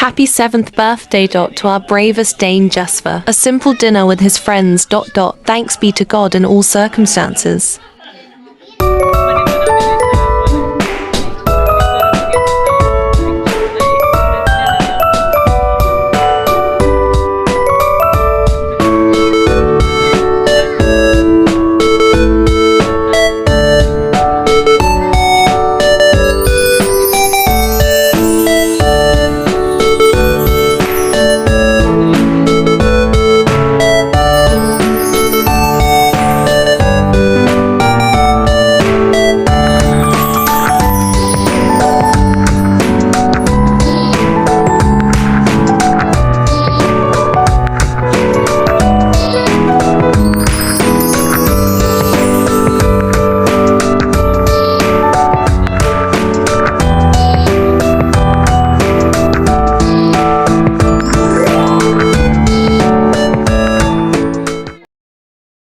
Happy 7th birthday, to our bravest Dane Jesper. A simple dinner with his friends, Thanks be to God in all circumstances.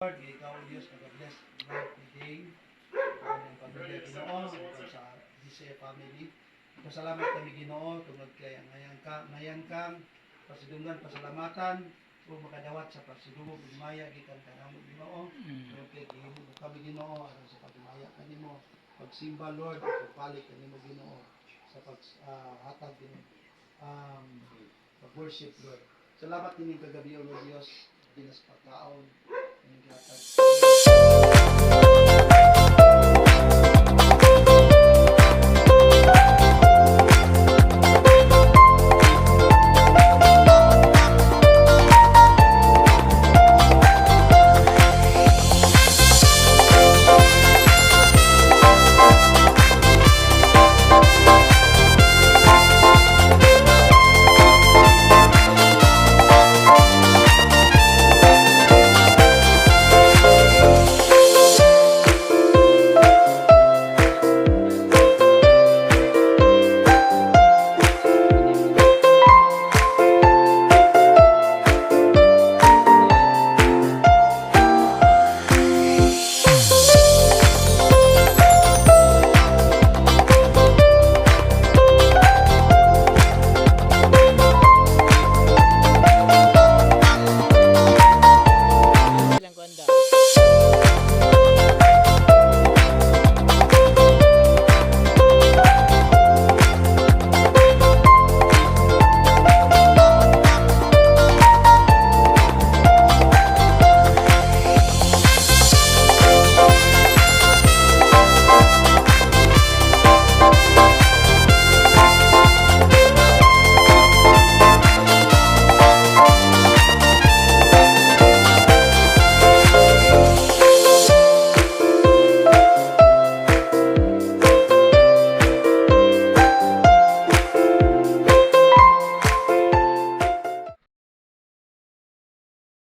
Lord, ikaw ang Diyos, nag-bless birthday ang pamilya Ginoo sa Giselle family. Pasalamat kami Ginoo tungod kay ngayon kang pasidungan pasalamatan o makadawat sa pasidungog maya gikan kanamo Ginoo. Tungod kay kami Ginoo aron sa pagmaya kanimo pagsimba Lord pagpalit kanimo Ginoo sa paghatag din pag-worship Lord. Salamat kini kagabi o Lord Dios dinas pagkaon. Thank you.